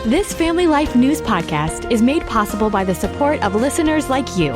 This Family Life News podcast is made possible by the support of listeners like you.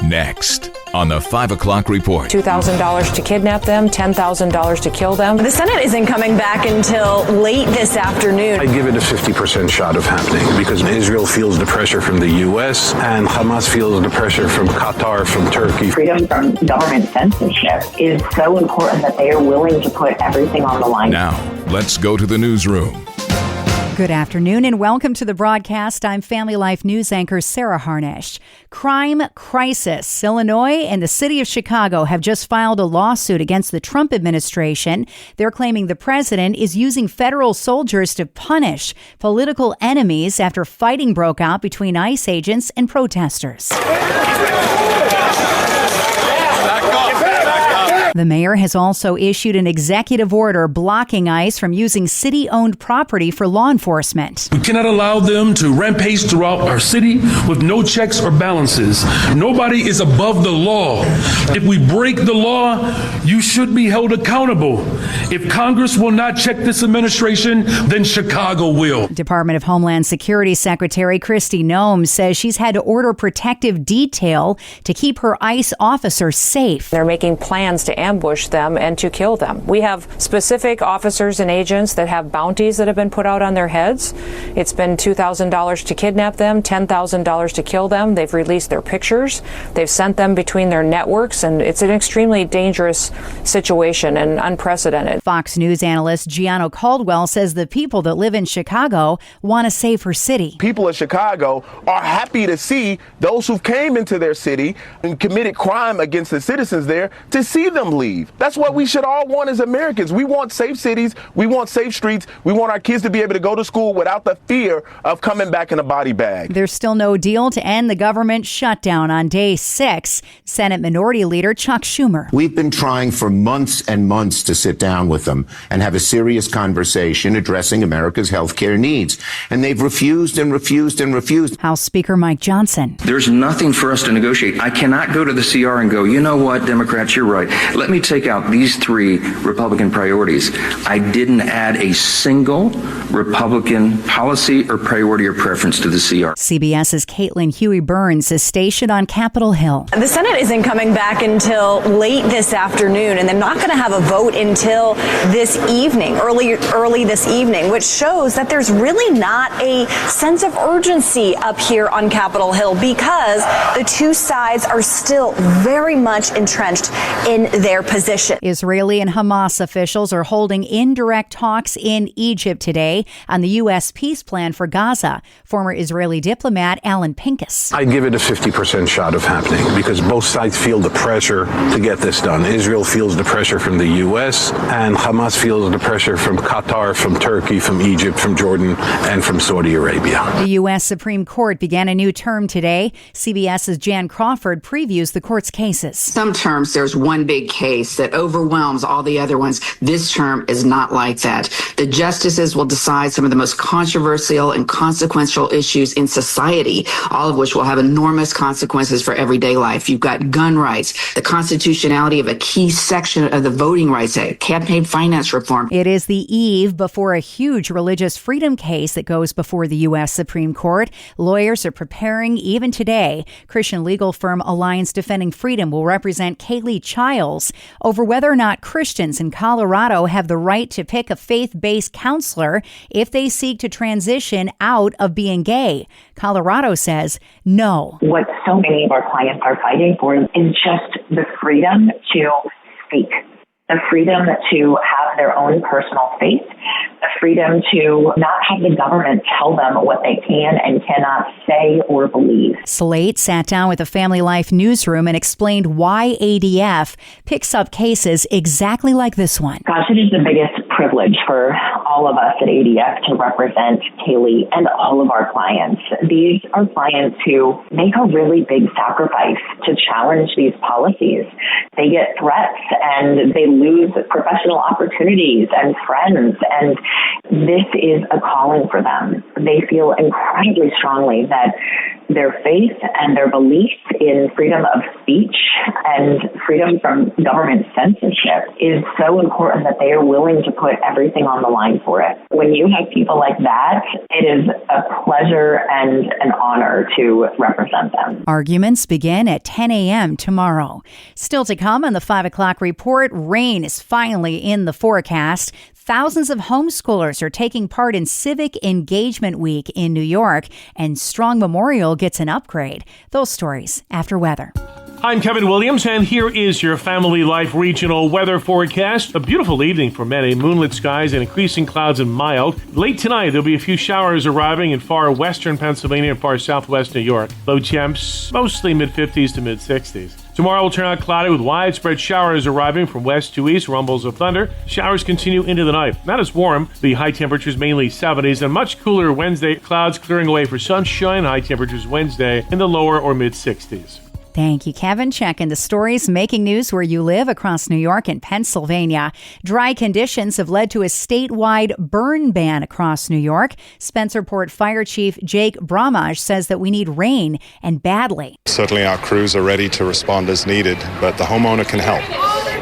Next on the 5 o'clock report. $2,000 to kidnap them, $10,000 to kill them. The Senate isn't coming back until late this afternoon. I give it a 50% shot of happening because Israel feels the pressure from the U.S. and Hamas feels the pressure from Qatar, from Turkey. Freedom from government censorship is so important that they are willing to put everything on the line. Now, let's go to the newsroom. Good afternoon and welcome to the broadcast. I'm Family Life News anchor Sarah Harnish. Crime crisis. Illinois and the city of Chicago have just filed a lawsuit against the Trump administration. They're claiming the president is using federal soldiers to punish political enemies after fighting broke out between ICE agents and protesters. The mayor has also issued an executive order blocking ICE from using city-owned property for law enforcement. We cannot allow them to rampage throughout our city with no checks or balances. Nobody is above the law. If we break the law, you should be held accountable. If Congress will not check this administration, then Chicago will. Department of Homeland Security Secretary Kristi Noem says she's had to order protective detail to keep her ICE officers safe. They're making plans to ambush them and to kill them. We have specific officers and agents that have bounties that have been put out on their heads. It's been $2,000 to kidnap them, $10,000 to kill them. They've released their pictures. They've sent them between their networks, and it's an extremely dangerous situation and unprecedented. Fox News analyst Gianno Caldwell says the people that live in Chicago want to save her city. People of Chicago are happy to see those who came into their city and committed crime against the citizens there, to see them leave. That's what we should all want as Americans. We want safe cities. We want safe streets. We want our kids to be able to go to school without the fear of coming back in a body bag. There's still no deal to end the government shutdown on day 6. Senate Minority Leader Chuck Schumer. We've been trying for months and months to sit down with them and have a serious conversation addressing America's health care needs. And they've refused and refused and refused. House Speaker Mike Johnson. There's nothing for us to negotiate. I cannot go to the CR and go, you know what, Democrats, you're right. Let me take out these 3 Republican priorities. I didn't add a single Republican policy or priority or preference to the CR. CBS's Caitlin Huey-Burns is stationed on Capitol Hill. The Senate isn't coming back until late this afternoon, and they're not going to have a vote until this evening, early this evening, which shows that there's really not a sense of urgency up here on Capitol Hill because the two sides are still very much entrenched in their position. Israeli and Hamas officials are holding indirect talks in Egypt today on the U.S. peace plan for Gaza. Former Israeli diplomat Alan Pincus. I give it a 50% shot of happening because both sides feel the pressure to get this done. Israel feels the pressure from the U.S. and Hamas feels the pressure from Qatar, from Turkey, from Egypt, from Jordan, and from Saudi Arabia. The U.S. Supreme Court began a new term today. CBS's Jan Crawford previews the court's cases. Some terms, there's one big case that overwhelms all the other ones. This term is not like that. The justices will decide some of the most controversial and consequential issues in society, all of which will have enormous consequences for everyday life. You've got gun rights, the constitutionality of a key section of the Voting Rights Act, campaign finance reform. It is the eve before a huge religious freedom case that goes before the U.S. Supreme Court. Lawyers are preparing even today. Christian legal firm Alliance Defending Freedom will represent Kaylee Childs over whether or not Christians in Colorado have the right to pick a faith-based counselor if they seek to transition out of being gay. Colorado says no. What so many of our clients are fighting for is just the freedom to speak, the freedom to have their own personal faith, the freedom to not have the government tell them what they can and cannot say or believe. Slate sat down with the Family Life newsroom and explained why ADF picks up cases exactly like this one. Gosh, it is the biggest privilege for all of us at ADF to represent Kaylee and all of our clients. These are clients who make a really big sacrifice to challenge these policies. They get threats and they lose professional opportunities and friends, and this is a calling for them. They feel incredibly strongly that their faith and their belief in freedom of speech and freedom from government censorship is so important that they are willing to put everything on the line for it. When you have people like that, it is a pleasure and an honor to represent them. Arguments begin at 10 a.m. tomorrow. Still to come on the 5 o'clock report, rain is finally in the forecast. Thousands of homeschoolers are taking part in Civic Engagement Week in New York, and Strong Memorial gets an upgrade. Those stories after weather. I'm Kevin Williams, and here is your Family Life regional weather forecast. A beautiful evening for many. Moonlit skies and increasing clouds and mild. Late tonight, there'll be a few showers arriving in far western Pennsylvania and far southwest New York. Low temps, mostly mid-50s to mid-60s. Tomorrow will turn out cloudy with widespread showers arriving from west to east, rumbles of thunder. Showers continue into the night. Not as warm. The high temperatures mainly 70s and much cooler Wednesday. Clouds clearing away for sunshine. High temperatures Wednesday in the lower or mid-60s. Thank you, Kevin. Checking the stories making news where you live across New York and Pennsylvania. Dry conditions have led to a statewide burn ban across New York. Spencerport Fire Chief Jake Bramage says that we need rain, and badly. Certainly our crews are ready to respond as needed, but the homeowner can help.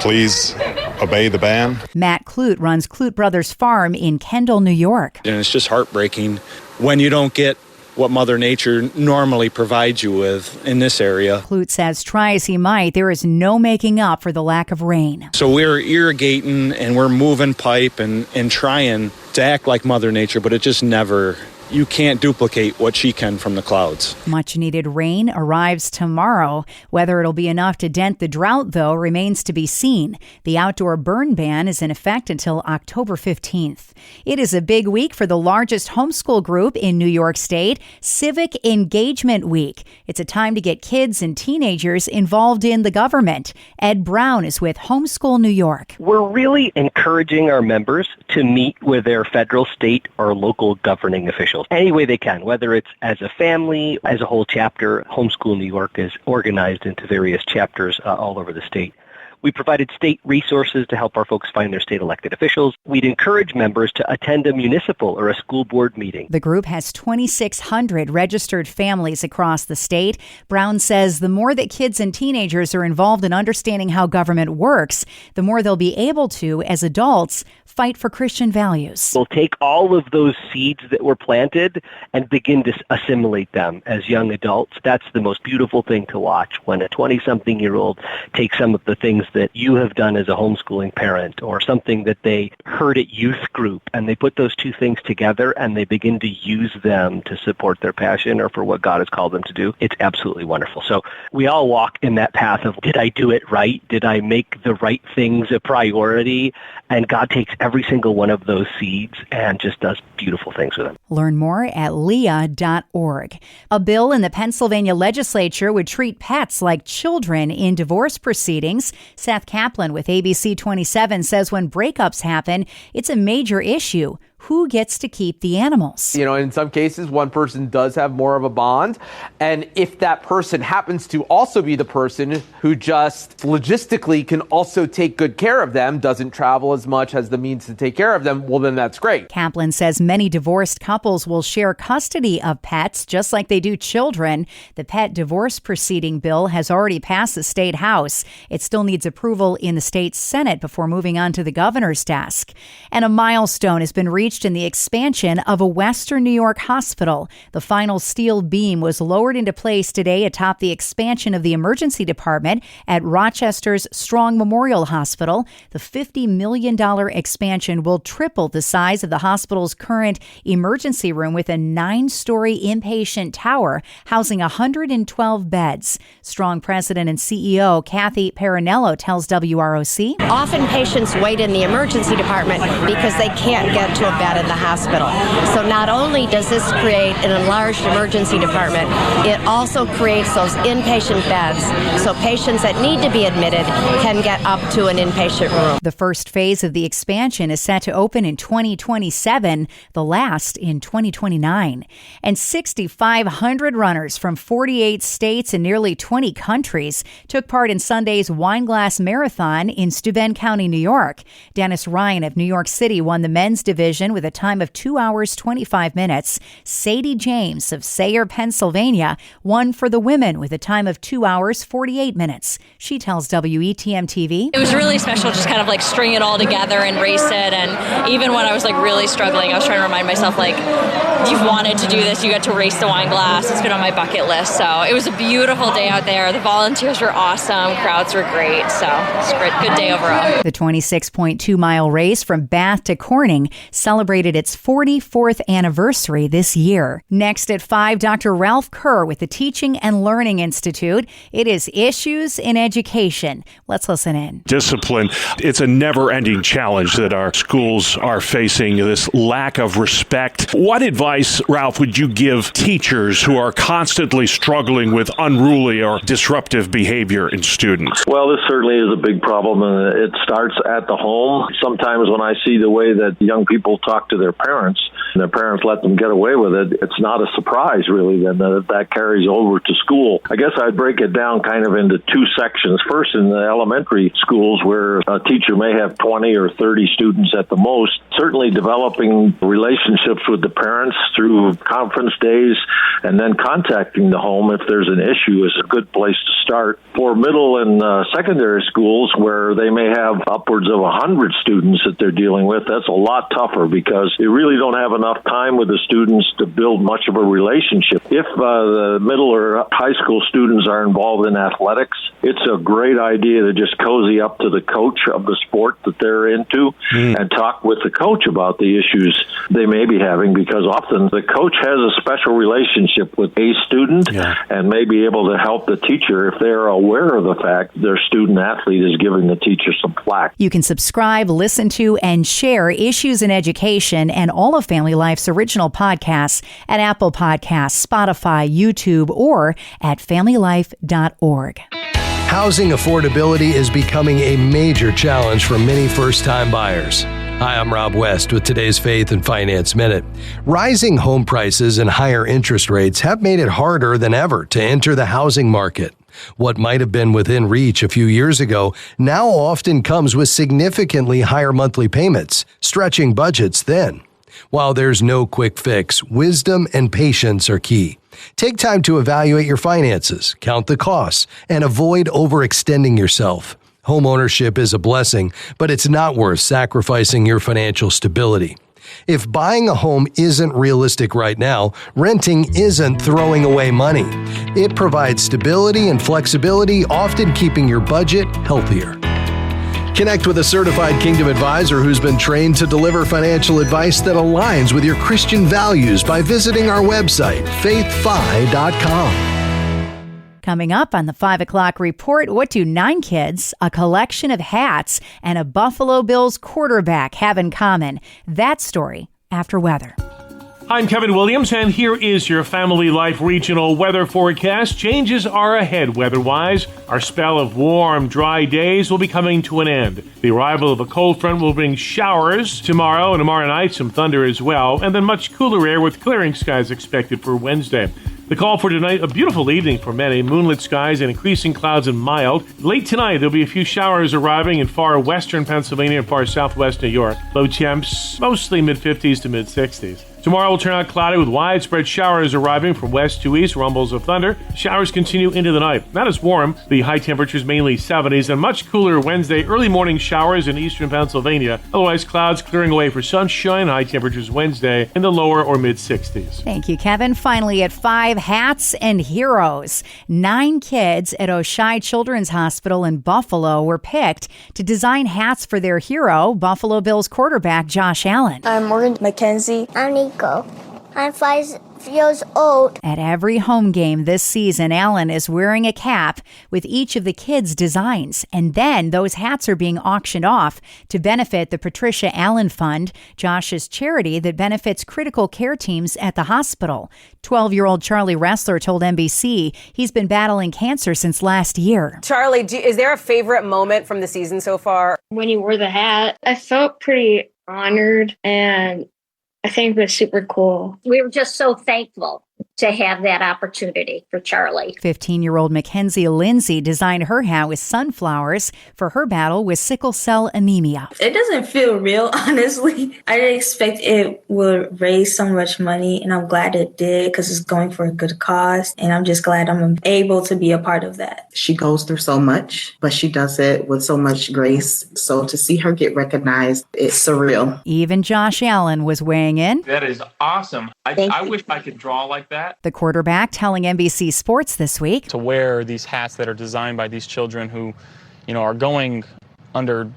Please obey the ban. Matt Clute runs Clute Brothers Farm in Kendall, New York. And it's just heartbreaking when you don't get what Mother Nature normally provides you with in this area. Clute says try as he might, there is no making up for the lack of rain. So we're irrigating and we're moving pipe and trying to act like Mother Nature, but it just never... You can't duplicate what she can from the clouds. Much needed rain arrives tomorrow. Whether it'll be enough to dent the drought, though, remains to be seen. The outdoor burn ban is in effect until October 15th. It is a big week for the largest homeschool group in New York State, Civic Engagement Week. It's a time to get kids and teenagers involved in the government. Ed Brown is with Homeschool New York. We're really encouraging our members to meet with their federal, state, or local governing officials any way they can, whether it's as a family, as a whole chapter. Homeschool New York is organized into various chapters all over the state. We provided state resources to help our folks find their state elected officials. We'd encourage members to attend a municipal or a school board meeting. The group has 2,600 registered families across the state. Brown says the more that kids and teenagers are involved in understanding how government works, the more they'll be able to, as adults, fight for Christian values. We'll take all of those seeds that were planted and begin to assimilate them as young adults. That's the most beautiful thing to watch, when a 20-something-year-old takes some of the things that you have done as a homeschooling parent or something that they heard at youth group, and they put those two things together and they begin to use them to support their passion or for what God has called them to do. It's absolutely wonderful. So we all walk in that path of, did I do it right? Did I make the right things a priority? And God takes every single one of those seeds and just does beautiful things with them. Learn more at leah.org. A bill in the Pennsylvania legislature would treat pets like children in divorce proceedings. Seth Kaplan with ABC 27 says when breakups happen, it's a major issue. Who gets to keep the animals? You know, in some cases, one person does have more of a bond. And if that person happens to also be the person who just logistically can also take good care of them, doesn't travel as much, has the means to take care of them, well, then that's great. Kaplan says many divorced couples will share custody of pets just like they do children. The pet divorce proceeding bill has already passed the state house. It still needs approval in the state Senate before moving on to the governor's desk. And a milestone has been reached in the expansion of a Western New York hospital. The final steel beam was lowered into place today atop the expansion of the emergency department at Rochester's Strong Memorial Hospital. The $50 million expansion will triple the size of the hospital's current emergency room with a 9-story inpatient tower housing 112 beds. Strong president and CEO Kathy Perinello tells WROC. Often patients wait in the emergency department because they can't get to a bed in the hospital. So not only does this create an enlarged emergency department, it also creates those inpatient beds so patients that need to be admitted can get up to an inpatient room. The first phase of the expansion is set to open in 2027, the last in 2029. And 6,500 runners from 48 states and nearly 20 countries took part in Sunday's Wine Glass Marathon in Steuben County, New York. Dennis Ryan of New York City won the men's division women with a time of 2 hours, 25 minutes. Sadie James of Sayre, Pennsylvania, won for the women with a time of 2 hours, 48 minutes. She tells WETM-TV. It was really special just kind of like string it all together and race it. And even when I was like really struggling, I was trying to remind myself like, you've wanted to do this, you got to race the wine glass. It's been on my bucket list. So it was a beautiful day out there. The volunteers were awesome. Crowds were great. So it's a great, good day overall. The 26.2-mile race from Bath to Corning celebrated its 44th anniversary this year. Next at 5, Dr. Ralph Kerr with the Teaching and Learning Institute. It is Issues in Education. Let's listen in. Discipline, it's a never-ending challenge that our schools are facing, this lack of respect. What advice, Ralph, would you give teachers who are constantly struggling with unruly or disruptive behavior in students? Well, this certainly is a big problem, and it starts at the home. Sometimes when I see the way that young people talk to their parents, and their parents let them get away with it, it's not a surprise, really, then that carries over to school. I guess I'd break it down kind of into two sections. First, in the elementary schools where a teacher may have 20 or 30 students at the most, certainly developing relationships with the parents through conference days and then contacting the home if there's an issue is a good place to start. For middle and secondary schools where they may have upwards of 100 students that they're dealing with, that's a lot tougher because you really don't have enough time with the students to build much of a relationship. If the middle or high school students are involved in athletics, it's a great idea to just cozy up to the coach of the sport that they're into and talk with the coach about the issues they may be having, because often the coach has a special relationship with a student and may be able to help the teacher if they're aware of the fact their student athlete is giving the teacher some flack. You can subscribe, listen to, and share Issues in Education and all of Family Life's original podcasts at Apple Podcasts, Spotify, YouTube, or at familylife.org. Housing affordability is becoming a major challenge for many first-time buyers. Hi, I'm Rob West with today's Faith and Finance Minute. Rising home prices and higher interest rates have made it harder than ever to enter the housing market. What might have been within reach a few years ago now often comes with significantly higher monthly payments, stretching budgets thin. While there's no quick fix, wisdom and patience are key. Take time to evaluate your finances, count the costs, and avoid overextending yourself. Homeownership is a blessing, but it's not worth sacrificing your financial stability. If buying a home isn't realistic right now, renting isn't throwing away money. It provides stability and flexibility, often keeping your budget healthier. Connect with a certified Kingdom advisor who's been trained to deliver financial advice that aligns with your Christian values by visiting our website, faithfi.com. Coming up on the 5 o'clock report, what do 9 kids, a collection of hats, and a Buffalo Bills quarterback have in common? That story after weather. I'm Kevin Williams, and here is your Family Life regional weather forecast. Changes are ahead weather-wise. Our spell of warm, dry days will be coming to an end. The arrival of a cold front will bring showers tomorrow and tomorrow night, some thunder as well, and then much cooler air with clearing skies expected for Wednesday. The call for tonight, a beautiful evening for many. Moonlit skies and increasing clouds and mild. Late tonight, there'll be a few showers arriving in far western Pennsylvania and far southwest New York. Low temps, mostly mid-50s to mid-60s. Tomorrow will turn out cloudy with widespread showers arriving from west to east, rumbles of thunder. Showers continue into the night. Not as warm. The high temperatures mainly 70s and much cooler Wednesday. Early morning showers in eastern Pennsylvania. Otherwise, clouds clearing away for sunshine. High temperatures Wednesday in the lower or mid-60s. Thank you, Kevin. Finally at 5, hats and heroes. 9 kids at Oshai Children's Hospital in Buffalo were picked to design hats for their hero, Buffalo Bills quarterback Josh Allen. I'm Morgan McKenzie. I'm Nico. I'm 5 years old. At every home game this season, Allen is wearing a cap with each of the kids' designs. And then those hats are being auctioned off to benefit the Patricia Allen Fund, Josh's charity that benefits critical care teams at the hospital. 12-year-old Charlie Ressler told NBC he's been battling cancer since last year. Charlie, is there a favorite moment from the season so far? When you wore the hat, I felt pretty honored, and I think it was super cool. We were just so thankful to have that opportunity for Charlie. 15-year-old Mackenzie Lindsay designed her hat with sunflowers for her battle with sickle cell anemia. It doesn't feel real, honestly. I didn't expect it would raise so much money, and I'm glad it did because it's going for a good cause, and I'm just glad I'm able to be a part of that. She goes through so much, but she does it with so much grace. So to see her get recognized, it's surreal. Even Josh Allen was weighing in. That is awesome. I wish I could draw like that. The quarterback telling NBC Sports this week. To wear these hats that are designed by these children who, are going under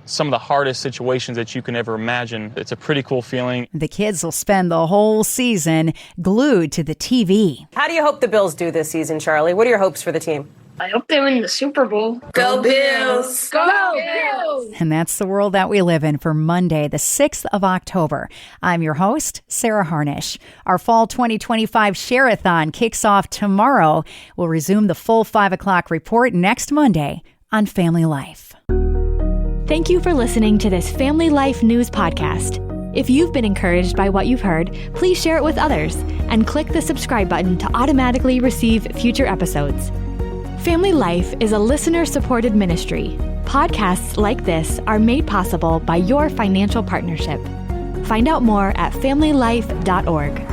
some of the hardest situations that you can ever imagine. It's a pretty cool feeling. The kids will spend the whole season glued to the TV. How do you hope the Bills do this season, Charlie? What are your hopes for the team? I hope they win the Super Bowl. Go Bills! Go Bills! And that's the world that we live in for Monday, the 6th of October. I'm your host, Sarah Harnish. Our fall 2025 Share-a-thon kicks off tomorrow. We'll resume the full 5 o'clock report next Monday on Family Life. Thank you for listening to this Family Life News podcast. If you've been encouraged by what you've heard, please share it with others and click the subscribe button to automatically receive future episodes. Family Life is a listener-supported ministry. Podcasts like this are made possible by your financial partnership. Find out more at familylife.org.